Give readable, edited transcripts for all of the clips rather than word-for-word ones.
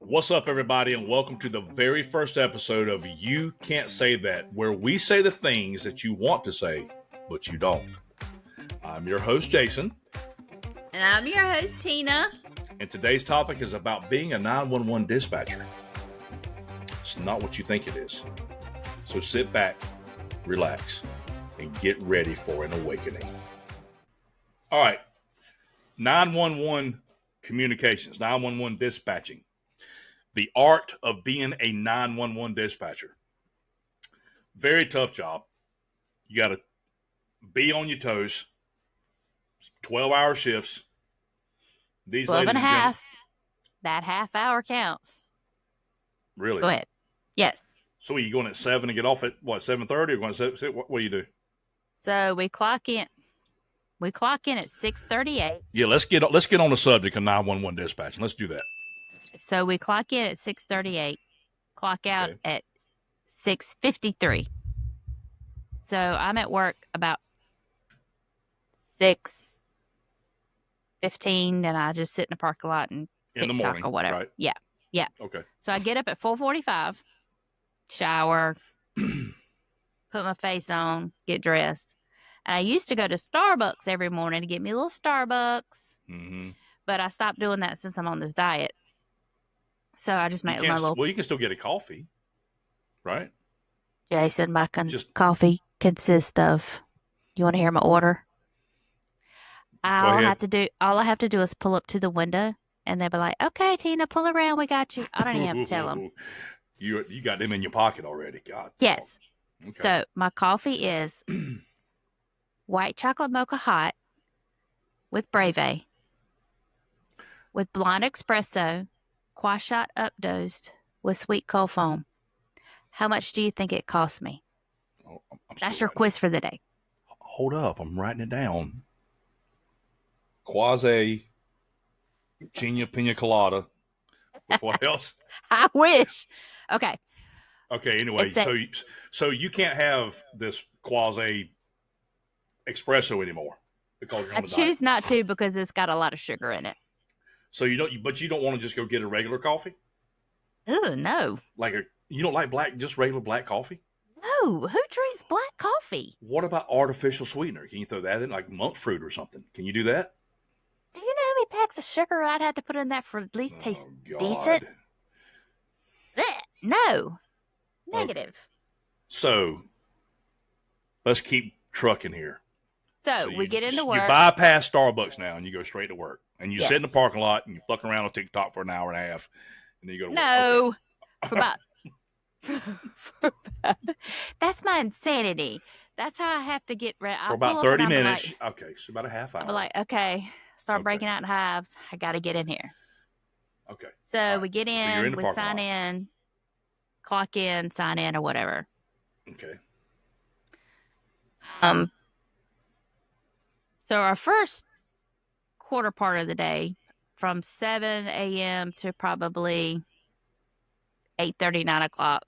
What's up, everybody, and welcome to the very first episode of You Can't Say That, where we say the things that you want to say, but you don't. I'm your host, Jason. And I'm your host, Tina. And today's topic is about being a 911 dispatcher. It's not what you think it is. So sit back, relax, and get ready for an awakening. All right. 911 communications, 911 dispatching. The art of being a 911 dispatcher. Very tough job. You got to be on your toes. 12-hour shifts. These 12 and a half. That half hour counts. Really? Go ahead. Yes. So are you going at 7 and get off at, 7:30? Or going to what do you do? So we clock in. We clock in at 6:38. Yeah, let's get on the subject of 911 dispatching. Let's do that. So we clock in at 6:38, clock out at 6:53. So I'm at work about 6:15, and I just sit in the parking lot and TikTok or whatever. Right? Yeah. Okay. So I get up at 4:45, shower, put my face on, get dressed. And I used to go to Starbucks every morning to get me a little Starbucks, but I stopped doing that since I'm on this diet. So I just make my little... Well, you can still get a coffee, right? Jason, my coffee consists of... You want to hear my order? All I have to do is pull up to the window, and they'll be like, "Okay, Tina, pull around. We got you." I don't even have to tell them. You got them in your pocket already. God. Yes. Okay. So my coffee is white chocolate mocha hot with Breve, with blonde espresso, Quashot up-dosed with sweet cold foam. How much do you think it cost me? Oh, that's your quiz for the day. Hold up. I'm writing it down. Quasi pina colada. With what else? I wish. Okay. Anyway, so you can't have this quasi espresso anymore because you're on I choose not to because it's got a lot of sugar in it. So you don't want to just go get a regular coffee? Ooh, no. You don't like regular black coffee? No. Who drinks black coffee? What about artificial sweetener? Can you throw that in, like monk fruit or something? Can you do that? Do you know how many packs of sugar I'd have to put in that for at least taste decent? No. Negative. Okay. So let's keep trucking here. So we get into work. You bypass Starbucks now and you go straight to work. And you sit in the parking lot and you fuck around on TikTok for an hour and a half. And then you go to work. No. Okay. That's my insanity. That's how I have to get ready. For about 30 minutes. Okay, so about a half hour. I'll be like, okay, start breaking out in hives. I got to get in here. Okay. So we get in, we sign in, clock in, sign in, or whatever. Okay. So our first quarter part of the day, from 7 a.m. to probably 8:30, 9 o'clock,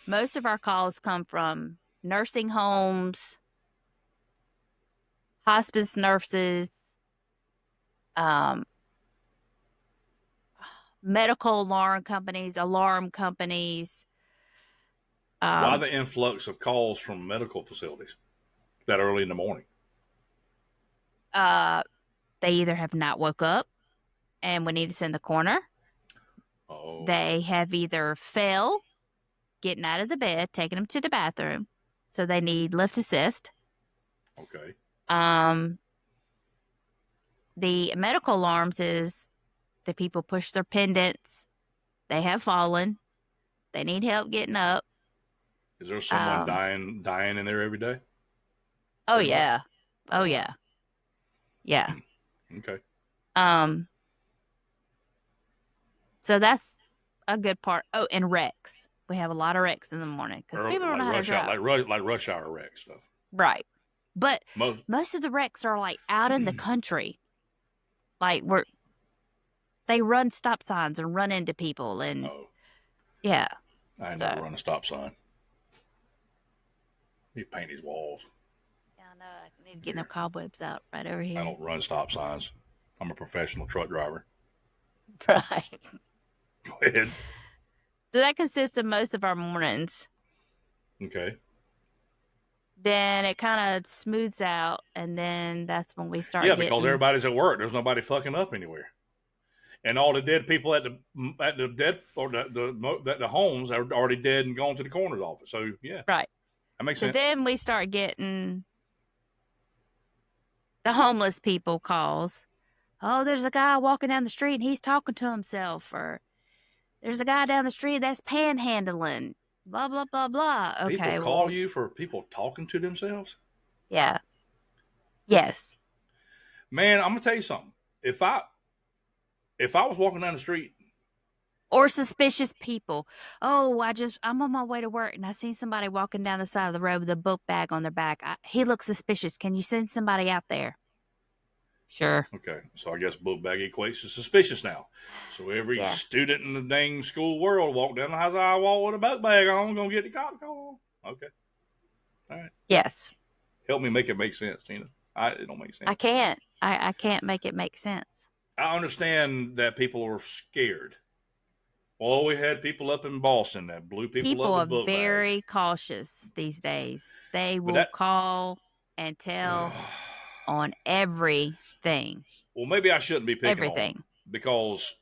most of our calls come from nursing homes, hospice nurses, medical alarm companies. Why the influx of calls from medical facilities that early in the morning? They either have not woke up and we need to send the coroner. Oh. They have either fell getting out of the bed, taking them to the bathroom, so they need lift assist. Okay. The medical alarms is the people push their pendants. They have fallen. They need help getting up. Is there someone dying in there every day? Oh, yeah. Oh, yeah. Yeah. Okay. So that's a good part. Oh, and wrecks. We have a lot of wrecks in the morning because people don't know how to drive. Like rush hour wreck stuff. Right. But most of the wrecks are like out in the country. Like they run stop signs and run into people and yeah. I ain't never run a stop sign. He paint his walls. Yeah, I know. I need to get them cobwebs out right over here. I don't run stop signs. I'm a professional truck driver. Right. Go ahead. So that consists of most of our mornings. Okay. Then it kind of smooths out, and then that's when we start Yeah, because getting everybody's at work. There's nobody fucking up anywhere, and all the dead people at the dead or the homes are already dead and gone to the coroner's office. So yeah, right. that makes So sense. then we start getting the homeless people calls. Oh, there's a guy walking down the street and he's talking to himself, or there's a guy down the street that's panhandling. Blah blah blah blah. People Okay, call well, you for people talking to themselves. yeah, yes. Man, I'm gonna tell you something. If I was walking down the street, Or suspicious people. Oh, I'm on my way to work and I seen somebody walking down the side of the road with a book bag on their back. He looks suspicious. Can you send somebody out there? Sure. okay, so I guess book bag equates to suspicious now. So every Yeah. student in the dang school world walk down the high wall with a book bag on, gonna get the cop call. Okay, all right. Yes. Help me make it make sense, Tina. It don't make sense. I can't. I can't make it make sense. I understand that people are scared. Well, we had people up in Boston that blew people up People are with book very bags. cautious these days. They But will call and tell on everything. well, maybe I shouldn't be picking on them Everything. because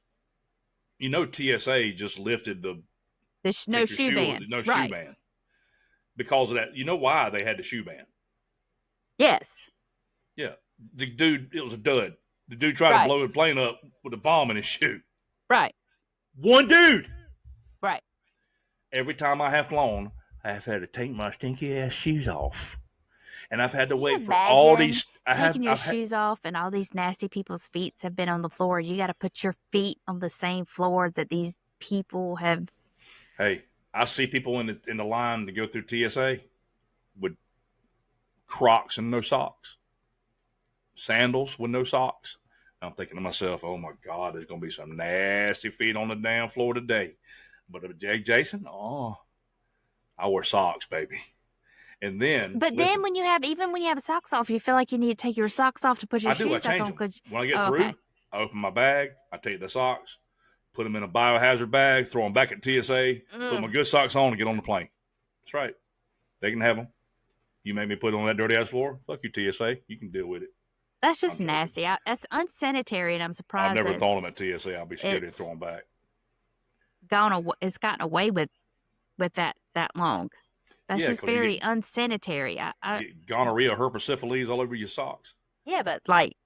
TSA just lifted the No shoe ban. no shoe Right. ban because of that. You know why they had the shoe ban? Yes. Yeah, the dude, it was a dud. The dude tried to Right. blow the plane up with a bomb in his shoe. Right. One dude. Right. Every time I have flown, I have had to take my stinky ass shoes off, and I've had to Can you wait for all imagine these. taking your shoes off and all these nasty people's feet have been on the floor. You got to put your feet on the same floor that these people have. Hey, I see people in the line to go through TSA with Crocs and no socks, sandals with no socks. I'm thinking to myself, oh my God, there's going to be some nasty feet on the damn floor today. But Jason, oh, I wear socks, baby. And then, But then when you have socks off, you feel like you need to take your socks off to put your I do. I shoes back change on. them. When I get through, Okay. I open my bag. I take the socks, put them in a biohazard bag, throw them back at TSA, put my good socks on, and get on the plane. That's right. They can have them. You made me put it on that dirty ass floor. Fuck you, TSA. You can deal with it. That's just nasty. That's unsanitary, and I'm surprised. I've never thrown them at TSA. I'll be scared to throw them back. It's gotten away with that long. That's just very unsanitary. Get gonorrhea, herpes, syphilis all over your socks. Yeah, but like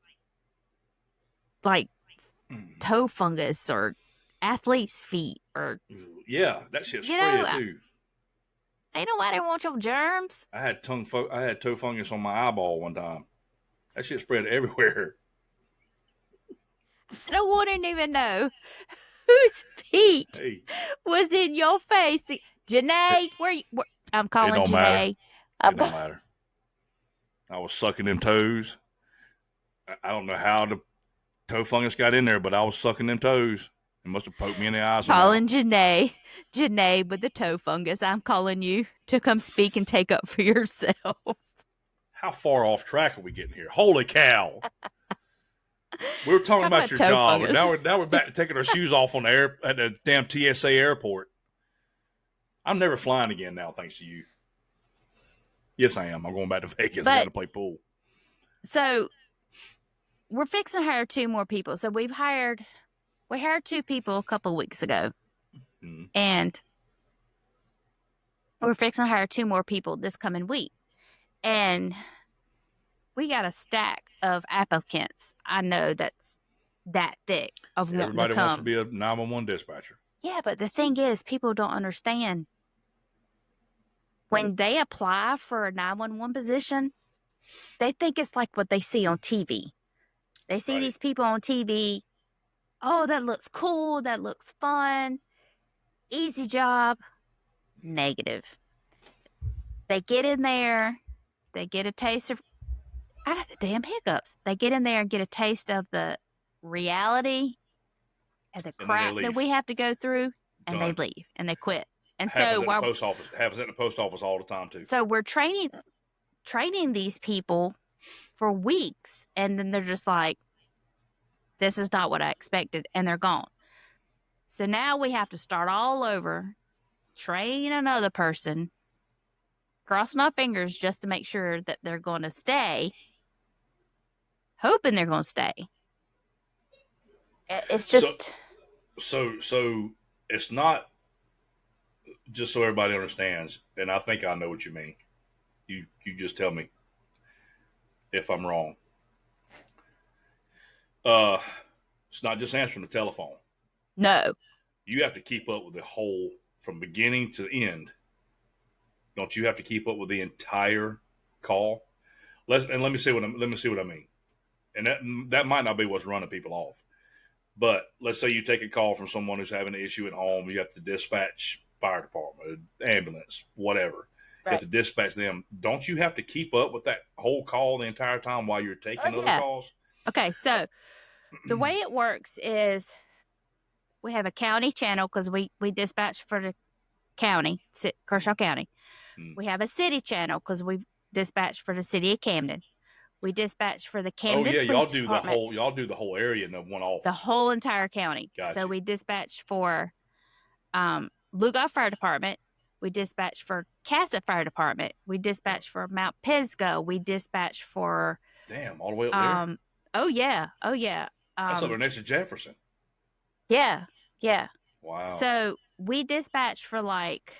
toe fungus or athlete's feet or yeah, that shit spread too. Ain't nobody want your germs. I had toe fungus on my eyeball one time. That shit spread everywhere. I wouldn't even know whose feet was in your face. Janae, I'm calling Janae. It don't matter. I was sucking them toes. I don't know how the toe fungus got in there, but I was sucking them toes. It must have poked me in the eyes. Calling Janae with the toe fungus. I'm calling you to come speak and take up for yourself. How far off track are we getting here? Holy cow! We were talking about your job, and now we're back to taking our shoes off on at the damn TSA airport. I'm never flying again now, thanks to you. Yes, I am. I'm going back to Vegas. I got to play pool. So we're fixing to hire 2 more people. So we hired 2 people a couple of weeks ago, and we're fixing to hire 2 more people this coming week. And we got a stack of applicants. I know that's that thick of wanting to come. Everybody wants to be a 911 dispatcher. Yeah, but the thing is, people don't understand. When they apply for a 911 position, they think it's like what they see on TV. They see these people on TV. Oh, that looks cool. That looks fun. Easy job. Negative. They get in there. They get a taste of... I got the damn hiccups. They get in there and get a taste of the reality and the crap that we have to go through, and they leave and they quit. And happens at the post office all the time too. So we're training these people for weeks, and then they're just like, "This is not what I expected," and they're gone. So now we have to start all over, train another person, crossing our fingers just to make sure that they're going to stay, hoping they're going to stay. It's So just, so it's not, just so everybody understands, and I think I know what you mean. You just tell me if I'm wrong. Uh, it's not just answering the telephone. no. You have to keep up with the whole, from beginning to end. Don't you have to keep up with the entire call? Let me see what I mean. And that might not be what's running people off. But let's say you take a call from someone who's having an issue at home. You have to dispatch fire department, ambulance, whatever. You have to dispatch them. Don't you have to keep up with that whole call the entire time while you're taking other calls? Okay, so the way it works is we have a county channel because we dispatch for the county, Kershaw County. We have a city channel because we dispatch for the city of Camden. We dispatch for the Camden Police Department. Y'all do the whole area in the one office. The whole entire county. Gotcha. So we dispatch for Lugoff Fire Department. We dispatch for Cassett Fire Department. We dispatch for Mount Pisgah. We dispatch for all the way up there. Oh yeah. That's over next to Jefferson. Yeah. Wow. So we dispatch for like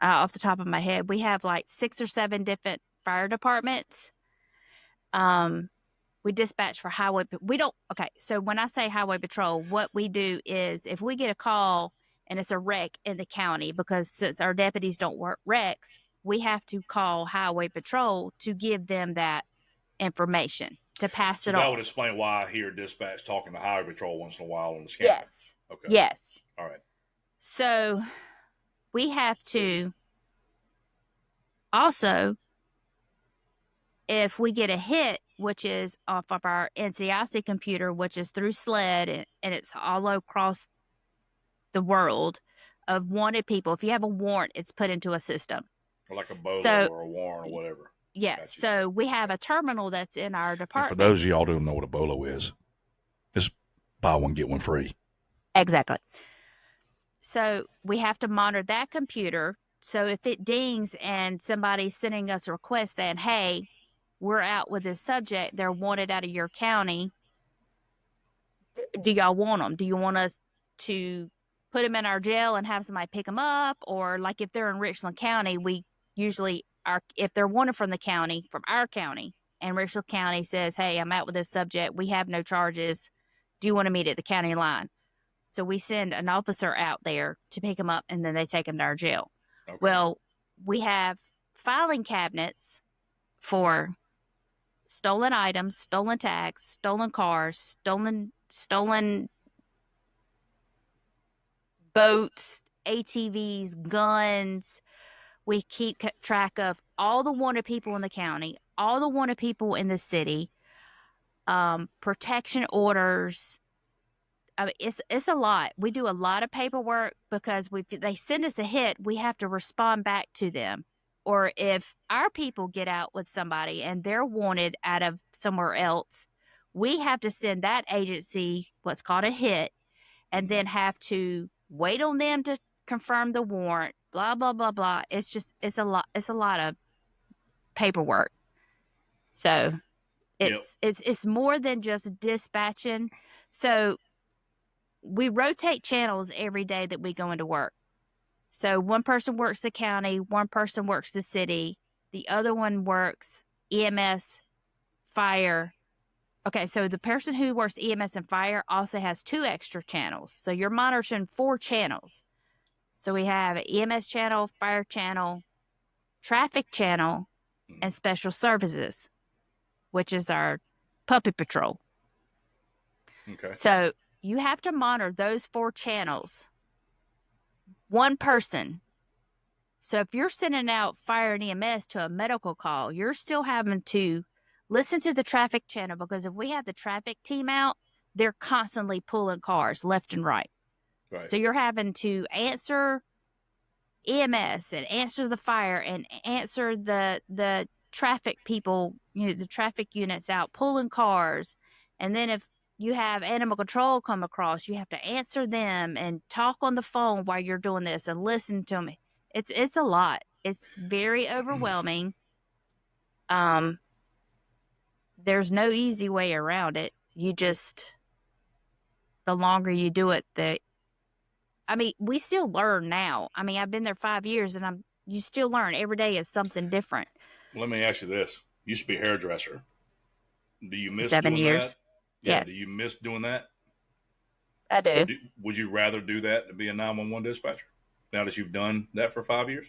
off the top of my head, we have like 6 or 7 different fire departments. We dispatch for highway. Okay, so when I say highway patrol, what we do is if we get a call and it's a wreck in the county, because since our deputies don't work wrecks, we have to call highway patrol to give them that information to pass it on. That would explain why I hear dispatch talking to highway patrol once in a while on the scanner. Yes. Okay. Yes. All right. So we have to also, if we get a hit, which is off of our NCIC computer, which is through SLED, and it's all across the world of wanted people. If you have a warrant, it's put into a system. Or like a BOLO or a warrant or whatever. Yeah. Gotcha. So we have a terminal that's in our department. And for those of y'all who don't know what a BOLO is, it's buy one, get one free. Exactly. So we have to monitor that computer. So if it dings and somebody's sending us a request saying, hey, we're out with this subject, they're wanted out of your county, do y'all want them? Do you want us to put them in our jail and have somebody pick them up? Or like if they're in Richland County, we usually if they're wanted from the county, from our county, and Richland County says, hey, I'm out with this subject, we have no charges, do you want to meet at the county line? So we send an officer out there to pick them up, and then they take them to our jail. Okay. Well, we have filing cabinets for stolen items, stolen tags, stolen cars, stolen boats, ATVs, guns. We keep track of all the wanted people in the county, all the wanted people in the city, protection orders. I mean, it's a lot. We do a lot of paperwork because they send us a hit, we have to respond back to them. Or if our people get out with somebody and they're wanted out of somewhere else, we have to send that agency what's called a hit, and then have to wait on them to confirm the warrant, blah, blah, blah, blah. It's a lot of paperwork. So it's more than just dispatching. So we rotate channels every day that we go into work. So one person works the county, one person works the city, the other one works EMS, fire. Okay, so the person who works EMS and fire also has 2 extra channels. So you're monitoring 4 channels. So we have EMS channel, fire channel, traffic channel, and special services, which is our puppy patrol. Okay. So you have to monitor those 4 channels. One person. So if you're sending out fire and EMS to a medical call, you're still having to listen to the traffic channel, because if we have the traffic team out, they're constantly pulling cars left and right. Right. So you're having to answer EMS and answer the fire and answer the traffic people, the traffic units out pulling cars. And then if you have animal control come across. You have to answer them and talk on the phone while you're doing this and listen to me. It's a lot. It's very overwhelming. Um, there's no easy way around it. You just the longer you do it, the I mean, we still learn now. I mean, I've been there 5 years, and you still learn every day is something different. Let me ask you this: you used to be a hairdresser. Do you miss Seven doing that? years, Yeah. Do yes, you miss doing that? I do. Would you rather do that than be a 911 dispatcher? Now that you've done that for 5 years,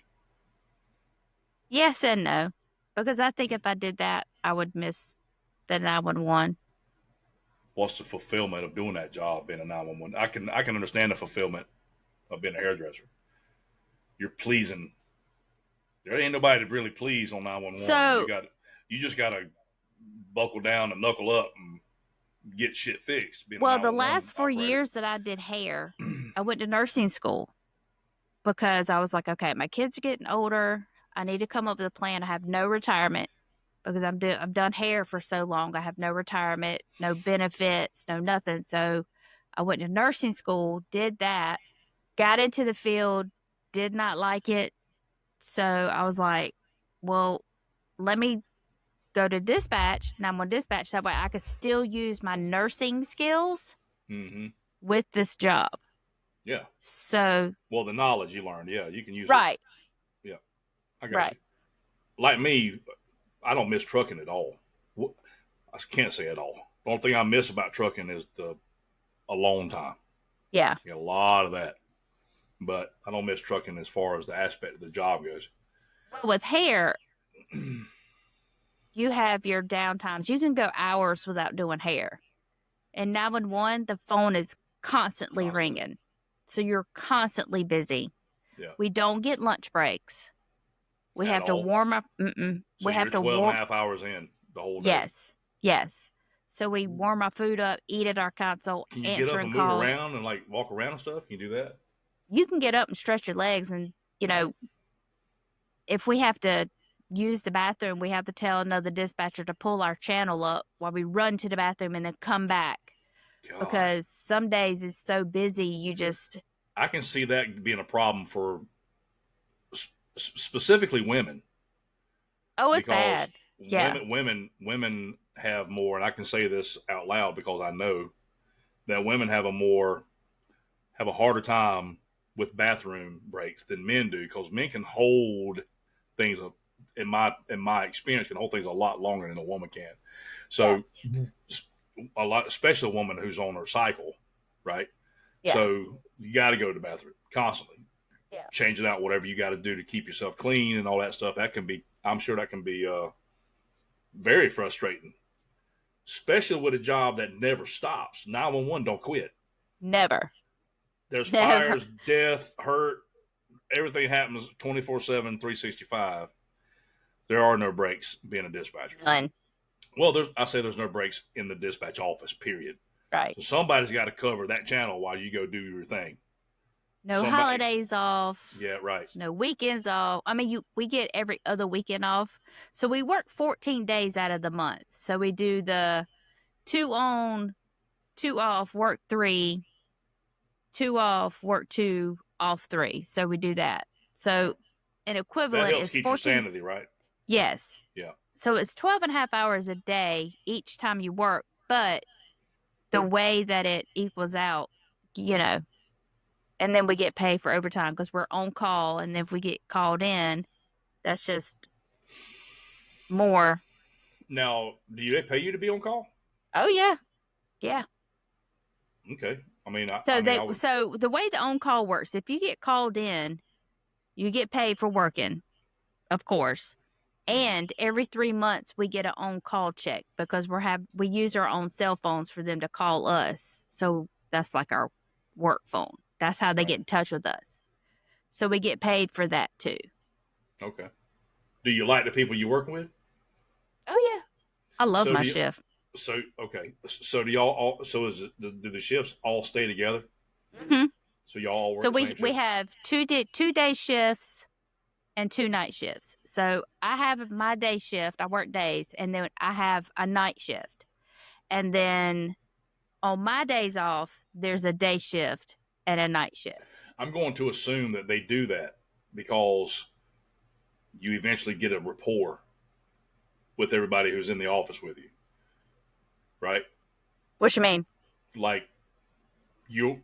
Yes and no, because I think if I did that, I would miss the 911. what's the fulfillment of doing that job being a 911? I can understand the fulfillment of being a hairdresser. You're pleasing. There ain't nobody to really please on 911. So, You just gotta buckle down and knuckle up and get shit fixed. Being a well, the 911 last 4 operator. years that I did hair, I went to nursing school because I was like, okay, my kids are getting older. I need to come up with a plan. I have no retirement because I've done hair for so long. I have no retirement, no benefits, no nothing. So I went to nursing school, did that, got into the field, did not like it. So I was like, well, let me go to dispatch. Now I'm on dispatch. That way I could still use my nursing skills Mm-hmm. with this job. Yeah. So, Well, the knowledge you learned, yeah, you can use it. right, Yeah, I got right. you. Like me, I don't miss trucking at all. I can't say at all. The only thing I miss about trucking is the alone time. Yeah. You get a lot of that, but I don't miss trucking as far as the aspect of the job goes. Well, with hair, you have your down times. You can go hours without doing hair. And 911, the phone is constantly Constantly. ringing. So you're constantly busy. Yeah. We don't get lunch breaks. We At have to all. warm up. So We have you're to 12 and a warm. half hours in the whole day. Yes. Yes. So we warm our food up, eat at our console, Can you get up answering and move calls. around and like walk around and stuff? Can you do that? You can get up and stretch your legs. And, if we have to use the bathroom, we have to tell another dispatcher to pull our channel up while we run to the bathroom and then come back. God, Because some days it's so busy, you just, I can see that being a problem for specifically women oh, it's because bad. Yeah. women have more, and I can say this out loud because I know that women have a harder time with bathroom breaks than men do because men can hold things in my experience can hold things a lot longer than a woman can. Yeah. So a lot, especially a woman who's on her cycle, right? Yeah. So you got to go to the bathroom constantly, Yeah. changing out whatever you got to do to keep yourself clean and all that stuff. That can be, I'm sure that can be very frustrating, especially with a job that never stops. 911 don't quit. Never. There's Never. fires, death, hurt, everything happens 24/7, 365. There are no breaks being a dispatcher. None. Well, I say there's no breaks in the dispatch office, period. Right. So somebody's got to cover that channel while you go do your thing. No Somebody, holidays off. yeah, right. No weekends off. I mean, we get every other weekend off. So we work 14 days out of the month. So we do the 2 on, 2 off, work 3, 2 off, work 2, off 3. So we do that. Yeah. So an That equivalent helps is keep your 14. sanity, right? Yes. Yeah. So it's 12 and a half hours a day each time you work. But the way that it equals out, you know, and then we get paid for overtime because we're on call. And then if we get called in, that's just more. Now, do they pay you to be on call? Oh, yeah. Yeah. Okay. I mean, So I would. so the way the on call works, if you get called in, you get paid for working, of course. Mhm. And every 3 months we get an on call check because we use our own cell phones for them to call us. So that's like our work phone. That's how they Right. get in touch with us. So we get paid for that too. Okay. Do you like the people you're working with? Oh yeah. I love So my do you, shift. so okay. So do y'all all? So do the shifts all stay together? Hmm. So y'all all work So the same we shift? have 2 day shifts and 2 night shifts. So I have my day shift. I work days, and then I have a night shift, and then on my days off, there's a day shift and a night shift. I'm going to assume that they do that because you eventually get a rapport with everybody who's in the office with you, right? What you mean? Like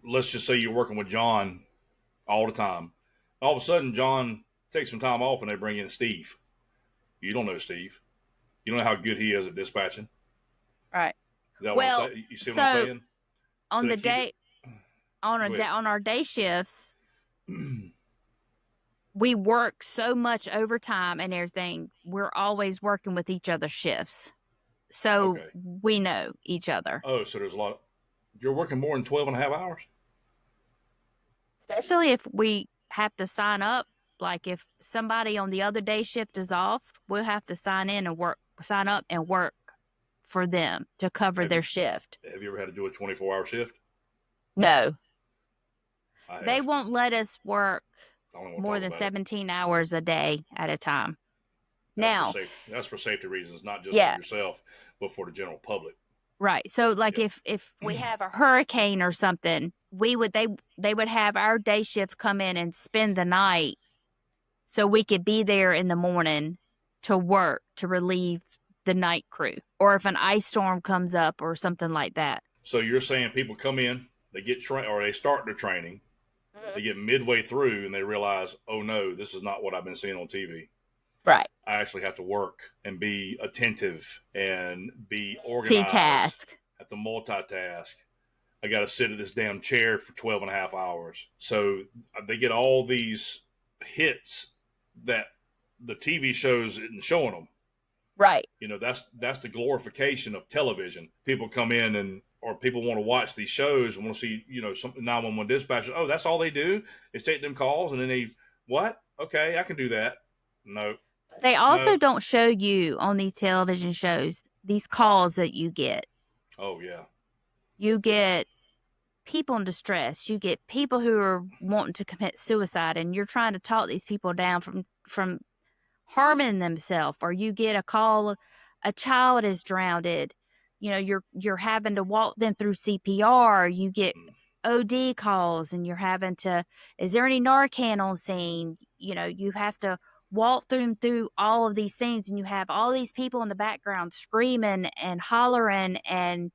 let's just say you're working with John all the time. All of a sudden, John takes some time off and they bring in Steve. You don't know Steve. You don't know how good he is at dispatching. Right. Is that Well, what I'm saying? You see what I'm saying? On So the day, it, on our day shifts, we work so much overtime and everything. We're always working with each other's shifts. So okay. we know each other. Oh, so there's a lot. You're working more than 12 and a half hours? Especially if we have to sign up. Like if somebody on the other day shift is off, we'll have to sign up and work for them to cover their shift. Have you ever had to do a 24-hour shift? No. I have. They won't let us work more than about 17 hours a day at a time. That's for safety reasons, not just for yourself, but for the general public. Right. So like if we have a hurricane or something, they would have our day shift come in and spend the night so we could be there in the morning to work to relieve the night crew, or if an ice storm comes up or something like that. So you're saying people come in, they get trained, or they start their training, they get midway through and they realize, oh no, this is not what I've been seeing on TV. Right. I actually have to work and be attentive and be organized. Multitask. Have to multitask. I got to sit at this damn chair for 12 and a half hours. So they get all these hits that the TV shows isn't showing them. Right. You know, that's the glorification of television. People come in or people want to watch these shows and want to see, some 911 dispatchers. Oh, that's all they do is take them calls, and then what? Okay, I can do that. No. They also don't show you on these television shows these calls that you get. Oh, yeah. You get people in distress. You get people who are wanting to commit suicide, and you're trying to talk these people down from harming themselves. Or you get a call, a child is drowned. You're having to walk them through CPR. You get OD calls, and you're having to. Is there any Narcan on scene? You have to walk through all of these things, and you have all these people in the background screaming and hollering, and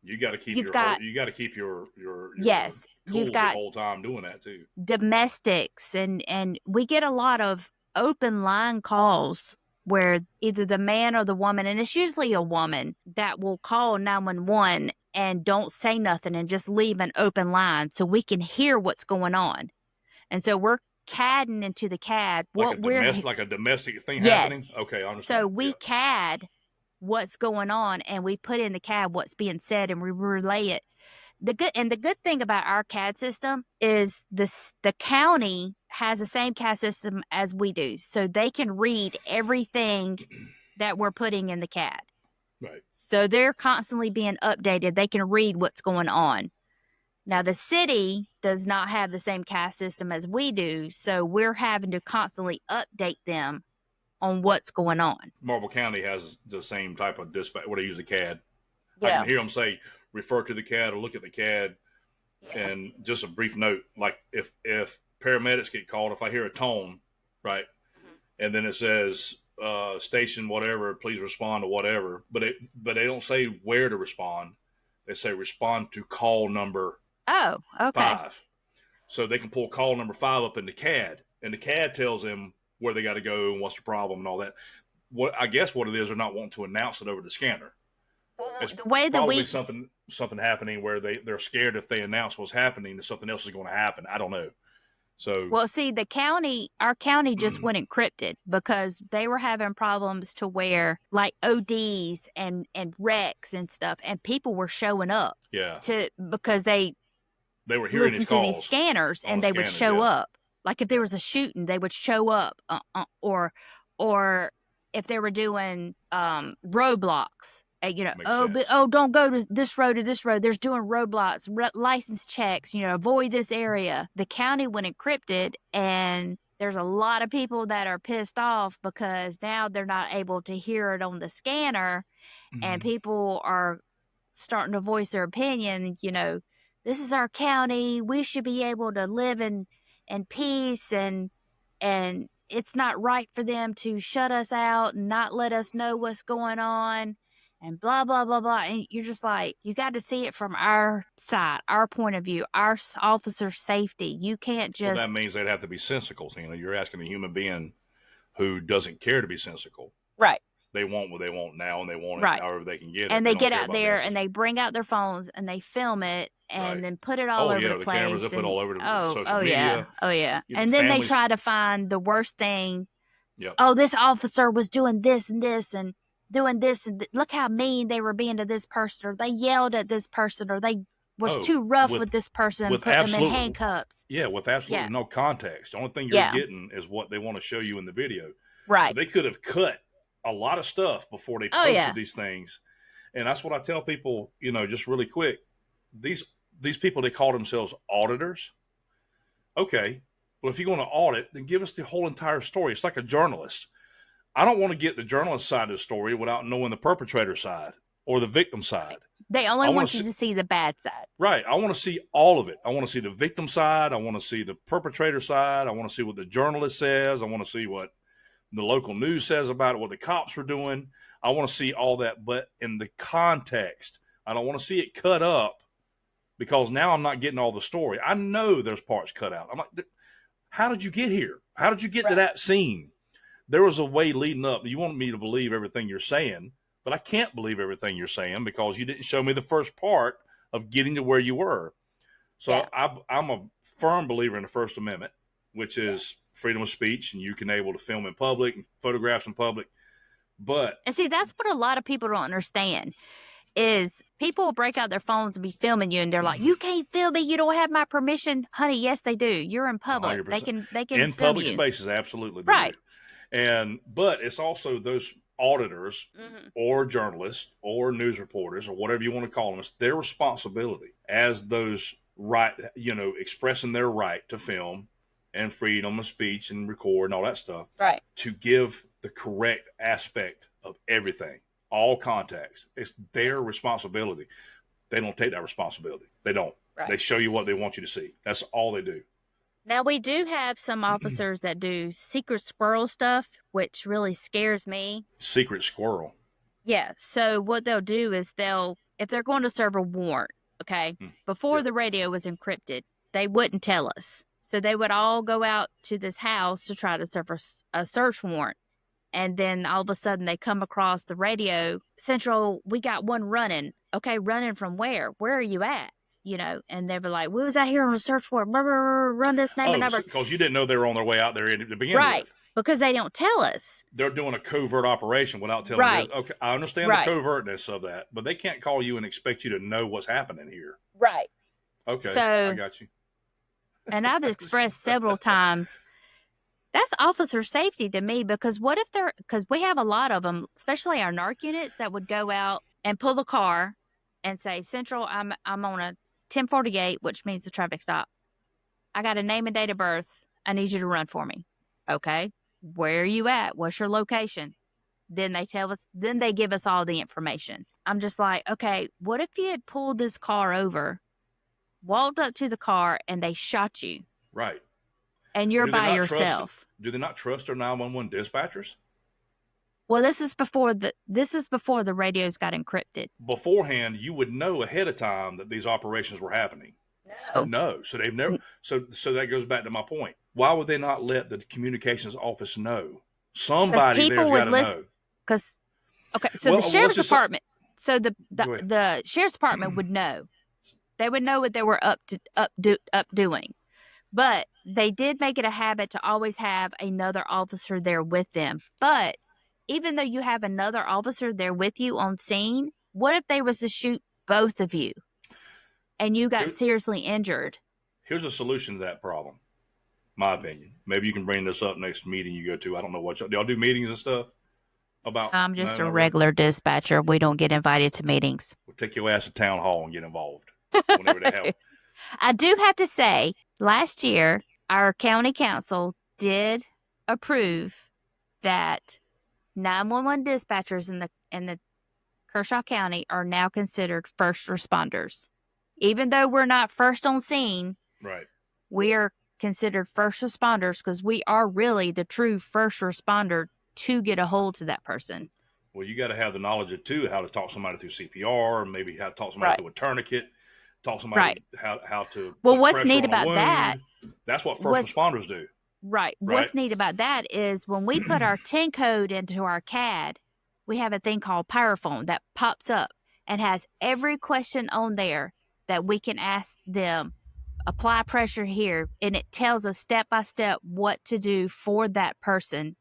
you got to keep your yes, cool you've got the whole time doing that too. Domestics, and we get a lot of open line calls where either the man or the woman, and it's usually a woman, that will call 911 and don't say nothing and just leave an open line so we can hear what's going on. And so we're CADing into the CAD like a domestic thing happening. Okay, I understand. So we CAD what's going on, and we put in the CAD what's being said, and we relay it. The good thing about our CAD system is the county has the same CAD system as we do, so they can read everything that we're putting in the CAD. Right. So they're constantly being updated. They can read what's going on. Now, the city does not have the same CAD system as we do, so we're having to constantly update them on what's going on. Marble County has the same type of dispatch where they use the CAD. Yeah. I can hear them say, refer to the CAD or look at the CAD. Yeah. And just a brief note, like if paramedics get called, if I hear a tone, right, and then it says station whatever, please respond to whatever, but they don't say where to respond. They say respond to call number 5. So they can pull call number 5 up in the CAD, and the CAD tells them where they got to go and what's the problem and all that. I guess what it is, they're not wanting to announce it over the scanner. It's the way that probably something happening where they're scared if they announce what's happening that something else is going to happen. I don't know. So see, our county just went encrypted because they were having problems to where like ODs and wrecks and stuff, and people were showing up. Yeah. Because they were hearing these calls to these scanners, and they would show up. Like if there was a shooting, they would show up, or if they were doing roadblocks. Don't go to this road or this road. There's doing roadblocks, license checks, avoid this area. The county went encrypted, and there's a lot of people that are pissed off because now they're not able to hear it on the scanner, and people are starting to voice their opinion, this is our county. We should be able to live in peace, and it's not right for them to shut us out and not let us know what's going on and blah, blah, blah, blah. And you're just like, you got to see it from our side, our point of view, our officer safety. You can't just. Well, that means they'd have to be sensical. You're asking a human being who doesn't care to be sensical. Right. They want what they want now, and they want right. it however they can get it. And they get out there and they bring out their phones and they film it and then put it all over the place. The cameras are put all over the social media. Oh, yeah. And then they try to find the worst thing. Yep. Oh, this officer was doing this and this and doing this. And look how mean they were being to this person, or they yelled at this person, or they was too rough with this person and put them in handcuffs. Yeah, with absolutely no context. The only thing you're getting is what they want to show you in the video. Right. So they could have cut a lot of stuff before they posted these things. And that's what I tell people, just really quick. These people, they call themselves auditors. Okay. Well, if you're going to audit, then give us the whole entire story. It's like a journalist. I don't want to get the journalist side of the story without knowing the perpetrator side or the victim side. They only want you to see the bad side. Right. I want to see all of it. I want to see the victim side. I want to see the perpetrator side. I want to see what the journalist says. I want to see what the local news says about it, what the cops were doing. I want to see all that, but in the context. I don't want to see it cut up, because now I'm not getting all the story. I know there's parts cut out. I'm like, how did you get here? How did you get to that scene? There was a way leading up. You want me to believe everything you're saying, but I can't believe everything you're saying because you didn't show me the first part of getting to where you were. So I'm a firm believer in the First Amendment, which is freedom of speech, and you can able to film in public and photographs in public. And see, that's what a lot of people don't understand is people will break out their phones and be filming you, and they're like, you can't film me. You don't have my permission. Honey, yes, they do. You're in public. 100%. They can in film public you. Spaces, absolutely. Right. But it's also those auditors or journalists or news reporters or whatever you want to call them. It's their responsibility as those expressing their right to film and freedom of speech and record and all that stuff. Right. To give the correct aspect of everything, all contacts. It's their responsibility. They don't take that responsibility. They don't. Right. They show you what they want you to see. That's all they do. Now, we do have some officers that do secret squirrel stuff, which really scares me. Secret squirrel? Yeah. So what they'll do is if they're going to serve a warrant, okay, before the radio was encrypted, they wouldn't tell us. So they would all go out to this house to try to serve a search warrant. And then all of a sudden they come across the radio. Central, we got one running. Okay, running from where? Where are you at? And they were like, we was out here on a search warrant. Run this name and number. Because you didn't know they were on their way out there to begin with. Right, because they don't tell us. They're doing a covert operation without telling you. Okay, I understand the covertness of that, but they can't call you and expect you to know what's happening here. Right. Okay, so, I got you. And I've expressed several times, that's officer safety to me, because what if because we have a lot of them, especially our NARC units, that would go out and pull the car and say, Central, I'm on a 1048, which means the traffic stop. I got a name and date of birth. I need you to run for me. Okay. Where are you at? What's your location? Then they tell us, then they give us all the information. I'm just like, okay, what if you had pulled this car over, walked up to the car, and they shot you? Right. And you're by yourself. Do they not trust their 911 dispatchers? Well, this is before the radios got encrypted. Beforehand, you would know ahead of time that these operations were happening. No. So they've never. So that goes back to my point. Why would they not let the communications office know? Somebody there's got to know. Because the sheriff's department. So the sheriff's department would know. They would know what they were up doing. But they did make it a habit to always have another officer there with them. But even though you have another officer there with you on scene, what if they was to shoot both of you and you got seriously injured? Here's a solution to that problem, my opinion. Maybe you can bring this up next meeting you go to. I don't know what y'all do meetings and stuff about. I'm just a regular dispatcher. We don't get invited to meetings. We'll take your ass to town hall and get involved whenever they have. I do have to say, last year, our county council did approve that 911 dispatchers in the Kershaw County are now considered first responders. Even though we're not first on scene, Right. we are considered first responders because we are really the true first responder to get a hold to that person. Well, you got to have the knowledge of too how to talk somebody through CPR, maybe how to talk somebody through a tourniquet, talk somebody how to put what's pressure neat on a about wound. that? That's what first responders do. Right. What's neat about that is when we put our 10 code into our CAD, we have a thing called Pyrophone that pops up and has every question on there that we can ask them. Apply pressure here, and it tells us step by step what to do for that person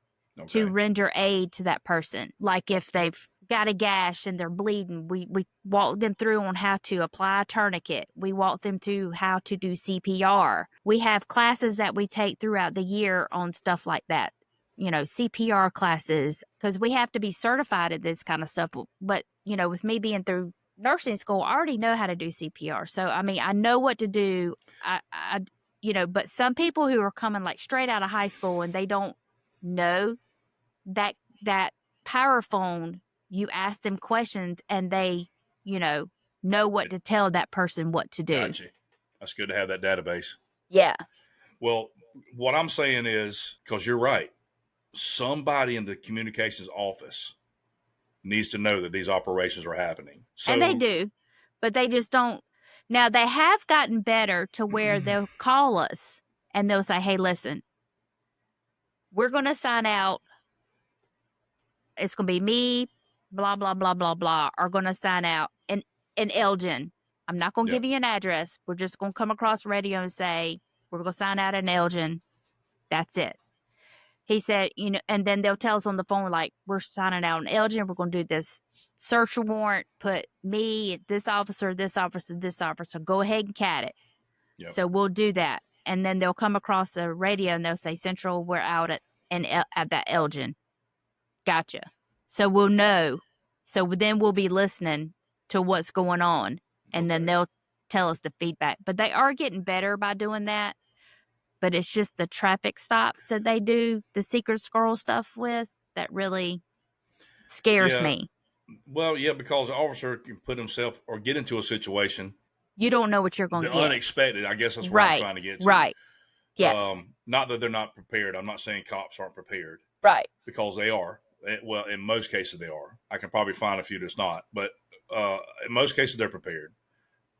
to render aid to that person. Like if they've got a gash and they're bleeding, we walk them through on how to apply a tourniquet. We walk them through how to do CPR. We have classes that we take throughout the year on stuff like that. CPR classes, because we have to be certified at this kind of stuff. But, with me being through nursing school, I already know how to do CPR. So, I know what to do. But some people who are coming like straight out of high school and they don't know that Pyrophone, you ask them questions and they, know what to tell that person what to do. Gotcha. That's good to have that database. Yeah. Well, what I'm saying is, because you're right, somebody in the communications office needs to know that these operations are happening. And they do, but they just don't. Now, they have gotten better to where they'll call us and they'll say, hey, listen, we're going to sign out. It's going to be me, blah, blah, blah, blah, blah, are going to sign out in Elgin. I'm not going to give you an address. We're just going to come across radio and say, we're going to sign out in Elgin. That's it. He said, and then they'll tell us on the phone, like, we're signing out in Elgin. We're going to do this search warrant, put me, this officer, this officer, this officer. Go ahead and cat it. Yep. So we'll do that. And then they'll come across the radio and they'll say, Central, we're out at that Elgin. Gotcha. So we'll know. So then we'll be listening to what's going on. And then they'll tell us the feedback. But they are getting better by doing that. But it's just the traffic stops that they do the secret squirrel stuff with that really scares me. Well, yeah, because the officer can put himself or get into a situation. You don't know what you're going to get. Unexpected, I guess that's what I'm trying to get to. Right. Yes. Not that they're not prepared. I'm not saying cops aren't prepared. Right. Because they are. Well, in most cases they are. I can probably find a few that's not. But in most cases they're prepared.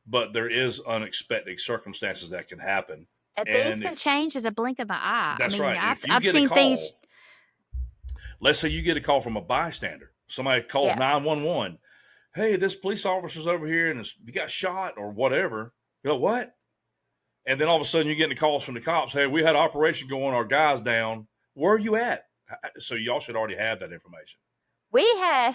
But there is unexpected circumstances that can happen. And things can change at a blink of an eye. That's right. I've seen things. Let's say you get a call from a bystander. Somebody calls 911. Hey, this police officer's over here and he got shot or whatever. You go, what? And then all of a sudden you're getting the calls from the cops. Hey, we had an operation going, our guy's down. Where are you at? So y'all should already have that information. We had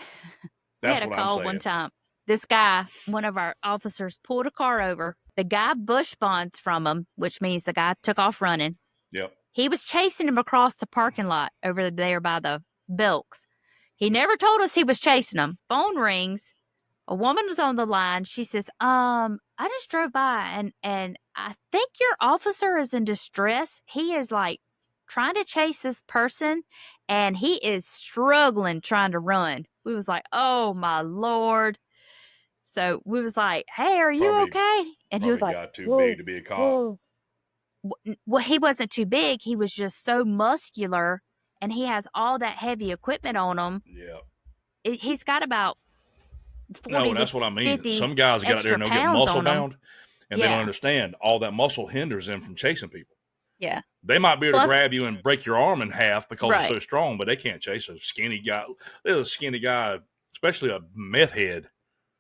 a call one time. This guy, one of our officers, pulled a car over. The guy bush bonds from him, which means the guy took off running. Yep. He was chasing him across the parking lot over there by the Bilks. He never told us he was chasing him. Phone rings. A woman was on the line. She says, I just drove by and I think your officer is in distress. He is like trying to chase this person and he is struggling trying to run. We was like, oh my Lord. So we was like, hey, are you okay? And he was like, got too big to be a cop. Whoa. Well, he wasn't too big. He was just so muscular and he has all that heavy equipment on him. Yeah. He's got about 40 No, that's what I mean. 50 Some guys get out there and they'll get muscle bound and they don't Yeah. understand all that muscle hinders them from chasing people. Yeah. They might be able to grab you and break your arm in half because Right. they're so strong, but they can't chase a skinny guy. There's a skinny guy, especially a meth head.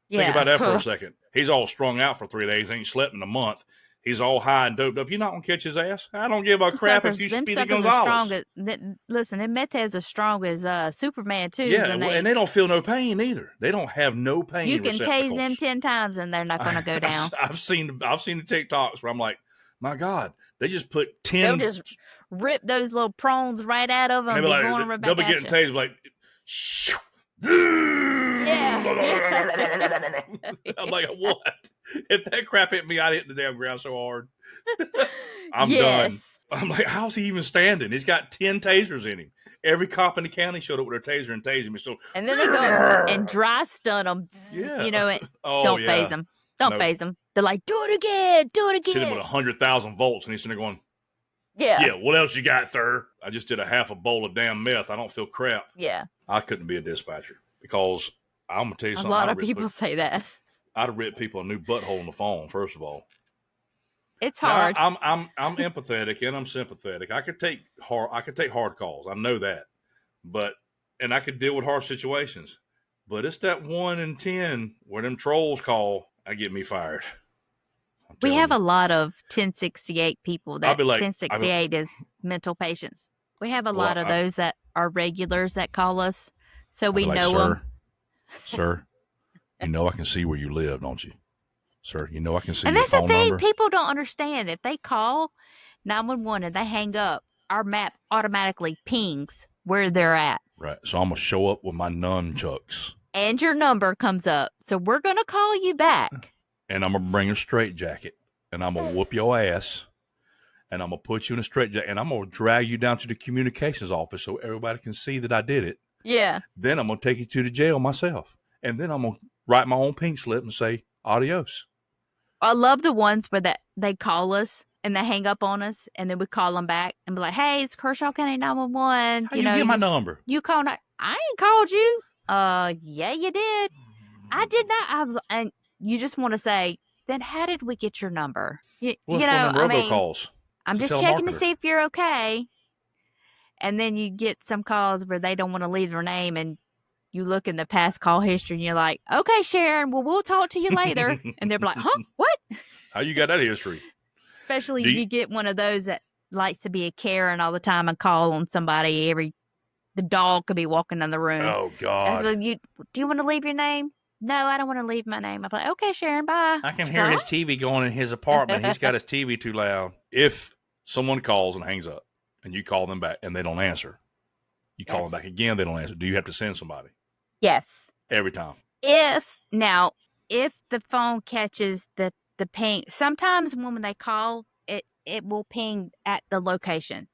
Yeah. Think about that for a second. He's all strung out for 3 days, ain't slept in a month. He's all high and doped up. You're not going to catch his ass. I don't give a crap if you Speedy Gonzalez. Listen, them meth heads are strong as Superman, too. Yeah, and they don't feel no pain either. They don't have no pain. You can tase them 10 times and they're not going to go down. I've seen the TikToks where I'm like, my God, they just put 10. They'll just rip those little prongs right out of them. They'll be getting tased like, I'm like, what? If that crap hit me, I'd hit the damn ground so hard. I'm done. Yes. I'm like, how's he even standing? He's got 10 tasers in him. Every cop in the county showed up with their taser and tased him. Still, And then they go and dry stun them. yeah. You know, it, Oh, don't yeah. phase them. Don't Nope. phase them. They're like, do it again. Do it Hit him again. with 100,000 volts, and he's sitting there going, Yeah. yeah, what else you got, sir? I just did a half a bowl of damn meth. I don't feel crap. Yeah. I couldn't be a dispatcher because I'm going to tell you A something. lot of people say that. I'd have ripped people a new butthole in the phone, first of all. It's hard. Now, I'm empathetic and I'm sympathetic. I could take hard calls. I know that. And I could deal with hard situations. But it's that 1 in 10 where them trolls call, I get me fired. We have a lot of 1068 people. That 1068 is mental patients. We have a lot of those that are regulars that call us, so we know them. Sir, you know I can see where you live, don't you? Sir, you know I can see and your that's phone the thing number. People don't understand. If they call 911 and they hang up, our map automatically pings where they're at. Right. So I'm going to show up with my nunchucks. And your number comes up. So we're going to call you back. And I'm going to bring a straitjacket. And I'm going to whoop your ass. And I'm going to put you in a straitjacket. And I'm going to drag you down to the communications office so everybody can see that I did it. Yeah. Then I'm going to take you to the jail myself. And then I'm going to write my own pink slip and say, adios. I love the ones where they call us and they hang up on us, and then we call them back and be like, "Hey, it's Kershaw County 911. How you get my number? You called. I ain't called you. Yeah, you did. I did not. And you just want to say, then how did we get your number? You know, robocalls. I'm just checking to see if you're okay. And then you get some calls where they don't want to leave their name, and you look in the past call history and you're like, okay, Sharon, well, we'll talk to you later. And they're like, huh? What? How you got that history? Especially if you get one of those that likes to be a Karen all the time and call on somebody the dog could be walking in the room. Oh, God. Do you want to leave your name? No, I don't want to leave my name. I'm like, okay, Sharon, bye. I can hear his TV going in his apartment. He's got his TV too loud. If someone calls and hangs up and you call them back and they don't answer, you call them back again, they don't answer. Do you have to send somebody? Yes. Every time. If the phone catches the ping, sometimes when they call, it will ping at the location.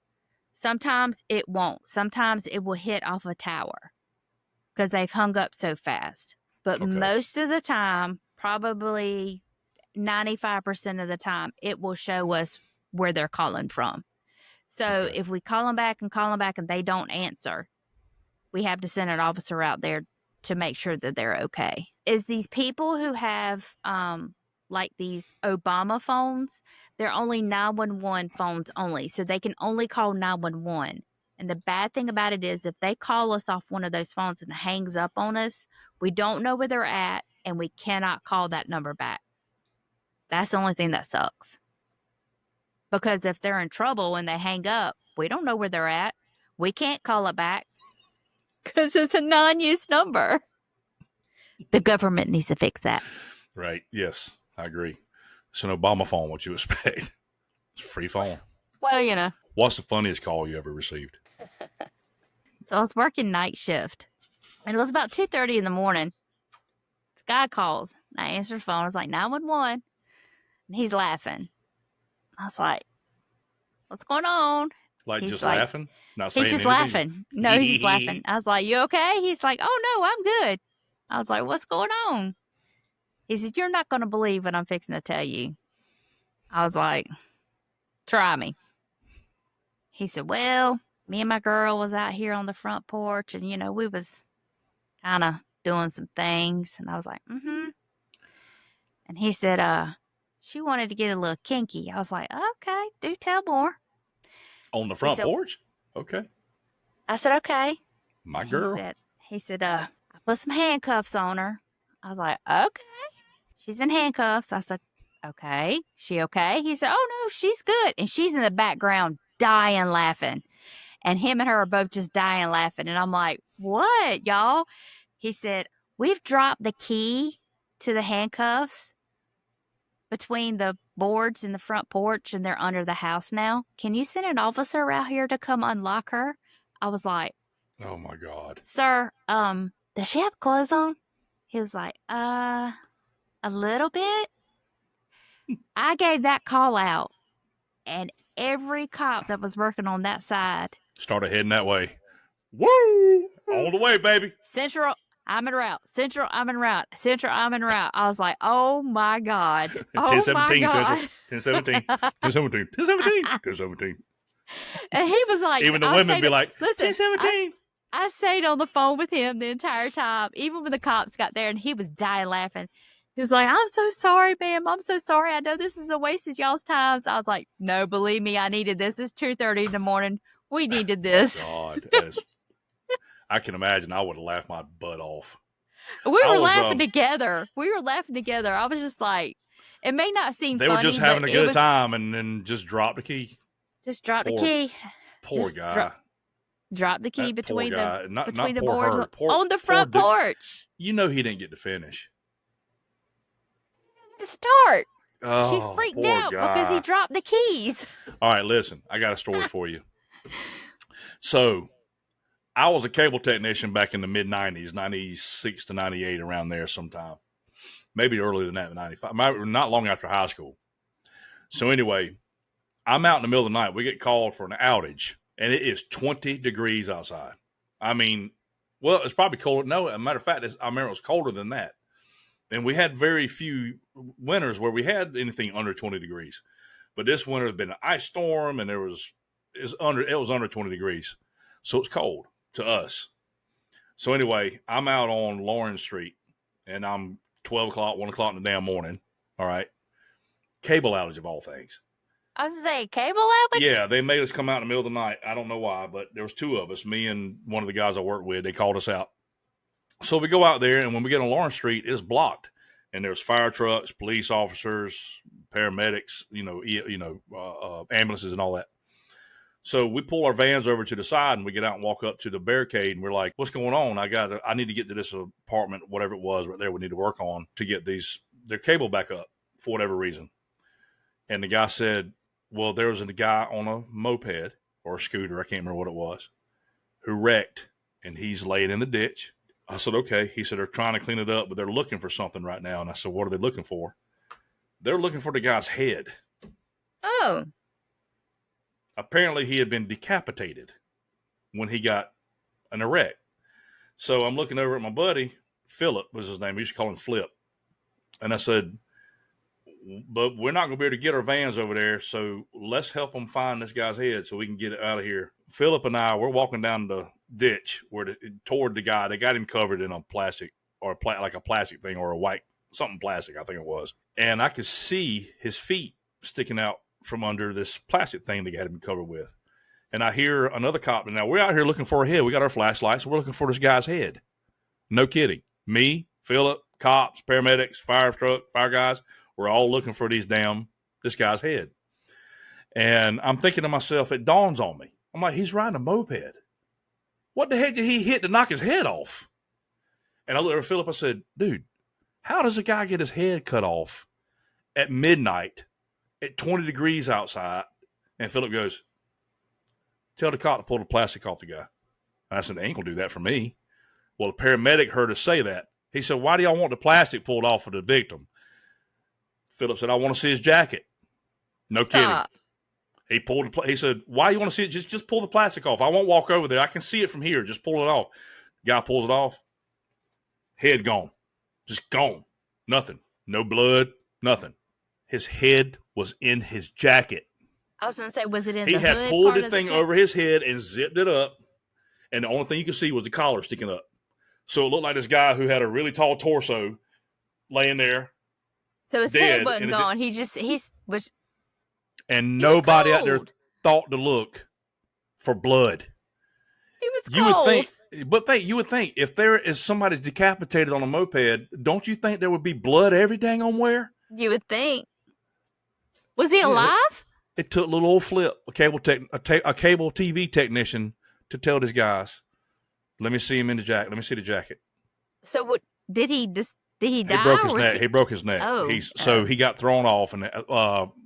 Sometimes it won't. Sometimes it will hit off a tower because they've hung up so fast. But most of the time, probably 95% of the time, it will show us where they're calling from. So if we call them back and they don't answer, we have to send an officer out there to make sure that they're okay. Is these people who have like these Obama phones, they're only 911 phones only. So they can only call 911. And the bad thing about it is if they call us off one of those phones and hangs up on us, we don't know where they're at and we cannot call that number back. That's the only thing that sucks. Because if they're in trouble and they hang up, we don't know where they're at. We can't call it back because it's a non-use number. The government needs to fix that. Right. Yes, I agree. It's an Obama phone, what you expect. It's a free phone. Well, you know. What's the funniest call you ever received? So I was working night shift, and it was about 2:30 in the morning. This guy calls, and I answer the phone. I was like, 911, and he's laughing. I was like, what's going on? Like he's just like, laughing? Not saying he's just anything? laughing. No, he's just laughing. I was like, you okay? He's like, oh, no, I'm good. I was like, what's going on? He said, you're not going to believe what I'm fixing to tell you. I was like, try me. He said, well, me and my girl was out here on the front porch, and, you know, we was kind of doing some things. And I was like, mm-hmm. And he said, she wanted to get a little kinky. I was like, okay, do tell more. On the front porch? Okay. I said, okay. My girl. He said, I put some handcuffs on her. I was like, okay. She's in handcuffs. I said, okay. She okay? He said, oh, no, she's good. And she's in the background dying laughing. And him and her are both just dying laughing. And I'm like, what, y'all? He said, we've dropped the key to the handcuffs between the boards in the front porch, and they're under the house now. Can you send an officer out here to come unlock her? I was like, oh my God. Sir, does she have clothes on? He was like, a little bit. I gave that call out, and every cop that was working on that side, Started heading that way. Woo! All the way, baby. Central, I'm en route. Central, I'm en route. Central, I'm en route. I was like, oh my God. Oh my 1017 Central. God. 1017. 1017. 1017. 1017. And he was like, Even the I women stayed- be like, listen, 1017. I stayed on the phone with him the entire time, even when the cops got there, and he was dying laughing. He was like, I'm so sorry, ma'am. I'm so sorry. I know this is a waste of y'all's time. I was like, no, believe me, I needed this. It's 2:30 in the morning. We needed this. God, I can imagine I would have laughed my butt off. We were laughing together. I was just like, it may not seem they funny, were just having a good time and then just dropped the key. Just drop the key. Poor guy. Drop the key That between poor guy. the Not between the poor boards her. on the front porch. You know he didn't get to finish. To start. Oh, she freaked poor out guy. because he dropped the keys. All right, listen. I got a story for you. So, I was a cable technician back in the mid-90s, 96 to 98, around there sometime. Maybe earlier than that, 95. Not long after high school. So anyway, I'm out in the middle of the night. We get called for an outage, and it is 20 degrees outside. I mean, well, it's probably colder. No, as a matter of fact, I remember it was colder than that. And we had very few winters where we had anything under 20 degrees. But this winter has been an ice storm, and it was under 20 degrees. So it's cold to us. So anyway, I'm out on Lawrence Street, and I'm 12 o'clock, 1 o'clock in the damn morning. All right. Cable outage of all things. I was going to say, cable outage? Yeah, they made us come out in the middle of the night. I don't know why, but there was two of us, me and one of the guys I worked with. They called us out. So we go out there, and when we get on Lawrence Street, it's blocked. And there's fire trucks, police officers, paramedics, ambulances and all that. So we pull our vans over to the side, and we get out and walk up to the barricade, and we're like, what's going on? I need to get to this apartment, whatever it was right there we need to work on to get their cable back up for whatever reason. And the guy said, well, there was a guy on a moped or a scooter, I can't remember what it was, who wrecked, and he's laying in the ditch. I said, okay. He said, they're trying to clean it up, but they're looking for something right now. And I said, what are they looking for? They're looking for the guy's head. Oh. Apparently, he had been decapitated when he got in a wreck. So I'm looking over at my buddy, Philip was his name. We used to call him Flip. And I said, but we're not going to be able to get our vans over there, so let's help them find this guy's head so we can get it out of here. Philip and I, we're walking down the ditch toward the guy. They got him covered in a plastic or like a plastic thing or a white, something plastic, I think it was. And I could see his feet sticking out from under this plastic thing they got him covered with. And I hear another cop. Now, we're out here looking for a head. We got our flashlights. We're looking for this guy's head. No kidding. Me, Philip, cops, paramedics, fire truck, fire guys, we're all looking for this guy's head. And I'm thinking to myself, it dawns on me. I'm like, he's riding a moped. What the heck did he hit to knock his head off? And I looked at Philip, I said, dude, how does a guy get his head cut off at midnight at 20 degrees outside? And Philip goes, tell the cop to pull the plastic off the guy. And I said, they ain't going to do that for me. Well, the paramedic heard us say that. He said, why do y'all want the plastic pulled off of the victim? Philip said, I want to see his jacket. No Stop. Kidding. He said, why you want to see it? Just pull the plastic off. I won't walk over there. I can see it from here. Just pull it off. Guy pulls it off. Head gone. Just gone. Nothing. No blood. Nothing. His head was in his jacket. I was going to say, was it in the hood? He had pulled the thing over his head and zipped it up. And the only thing you could see was the collar sticking up. So it looked like this guy who had a really tall torso laying there. So his head wasn't gone. He was. And nobody out there thought to look for blood. He was cold. You would think if there is somebody decapitated on a moped, don't you think there would be blood every dang on where? You would think. Was he alive? It took little old Flip, a cable TV technician, to tell these guys, let me see him in the jacket. Let me see the jacket. So what did he die? He broke his neck. He broke his neck. So he got thrown off, and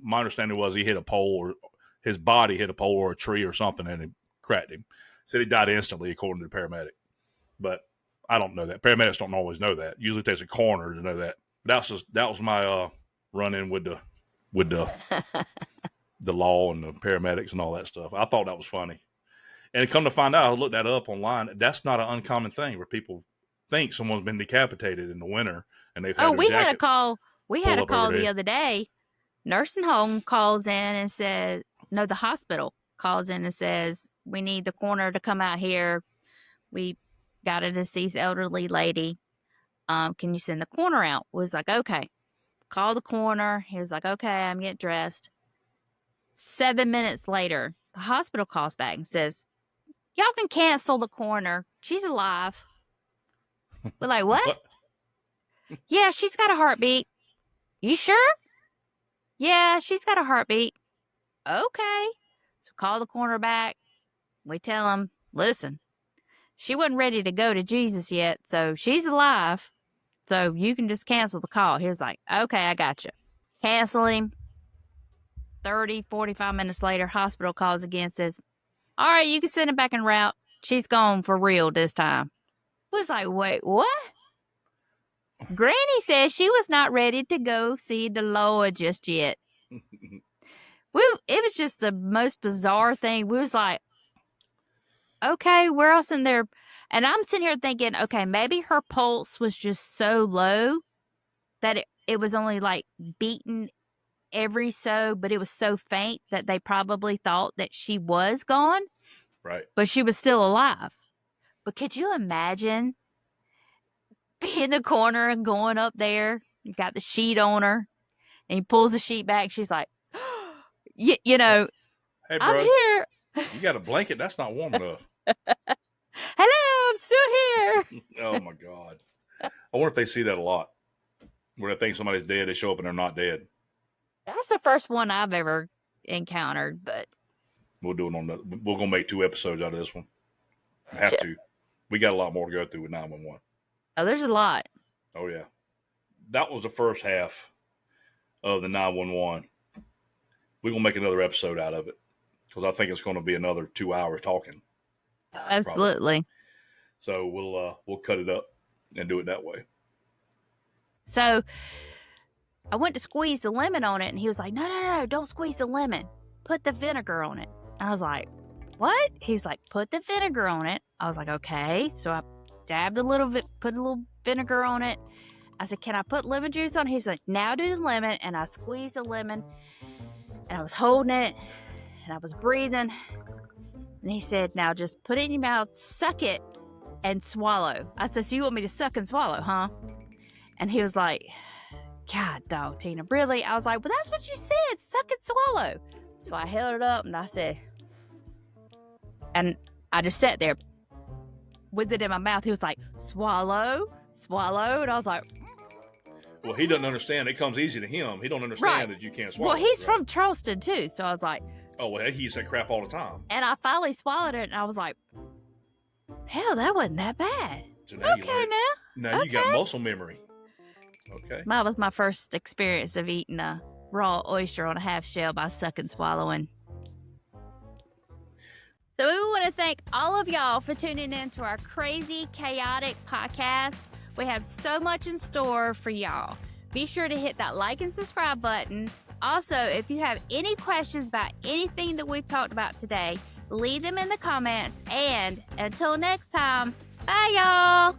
my understanding was he hit a pole, or his body hit a pole or a tree or something, and it cracked him. Said he died instantly, according to the paramedic. But I don't know that. Paramedics don't always know that. Usually it takes a coroner to know that. That was my run-in with the the law and the paramedics and all that stuff. I thought that was funny. And come to find out, I looked that up online. That's not an uncommon thing where people think someone's been decapitated in the winter and they've had their we jacket had a call. We had a pulled up call over the their- other day. Nursing home calls in and says, no, the hospital calls in and says, we need the coroner to come out here. We got a deceased elderly lady. Can you send the coroner out? Was like, okay. Call the coroner. He was like, okay, I'm getting dressed. 7 minutes later, the hospital calls back and says, y'all can cancel the coroner. She's alive. We're like, what? Yeah, she's got a heartbeat. You sure? Yeah, she's got a heartbeat. Okay. So call the coroner back. We tell him, listen, she wasn't ready to go to Jesus yet, so she's alive. So you can just cancel the call. He was like, okay, I got you. Cancel him. 30, 45 minutes later, hospital calls again, says, all right, you can send her back en route. She's gone for real this time. It was like, wait, what? Granny says she was not ready to go see the Lord just yet. It was just the most bizarre thing. We was like, okay, we're all sitting there. And I'm sitting here thinking, okay, maybe her pulse was just so low that it was only like beating every so, but it was so faint that they probably thought that she was gone. Right. But she was still alive. But could you imagine being in the corner and going up there? You got the sheet on her, and he pulls the sheet back. She's like, you know, hey, bro, I'm here. You got a blanket? That's not warm enough. Hello, I'm still here. Oh, my God. I wonder if they see that a lot. Where they think somebody's dead, they show up and they're not dead. That's the first one I've ever encountered, but We'll do it on that. We're going to make 2 episodes out of this one. Have to. We got a lot more to go through with 911. Oh, there's a lot. Oh, yeah. That was the first half of the 911. We're going to make another episode out of it because I think it's going to be another 2 hours talking. Absolutely. Probably. So we'll cut it up and do it that way. So I went to squeeze the lemon on it, and he was like, no, don't squeeze the lemon. Put the vinegar on it. I was like, what? He's like, put the vinegar on it. I was like, okay. So I dabbed put a little vinegar on it. I said, can I put lemon juice on it? He's like, now do the lemon. And I squeezed the lemon, and I was holding it, and I was breathing. And he said, now just put it in your mouth, suck it, and swallow. I said, so you want me to suck and swallow, huh? And he was like, God, dog, Tina, really? I was like, well, that's what you said, suck and swallow. So I held it up, and I said, and I just sat there with it in my mouth. He was like, swallow. And I was like, well, he doesn't understand. It comes easy to him. He don't understand that you can't swallow. Well, he's from Charleston, too. So I was like, oh, well, he eats that crap all the time. And I finally swallowed it, and I was like, hell, that wasn't that bad. So now Now you got muscle memory. Okay. That was my first experience of eating a raw oyster on a half shell by sucking, swallowing. So we want to thank all of y'all for tuning in to our crazy, chaotic podcast. We have so much in store for y'all. Be sure to hit that like and subscribe button. Also, if you have any questions about anything that we've talked about today, leave them in the comments. And until next time, bye, y'all.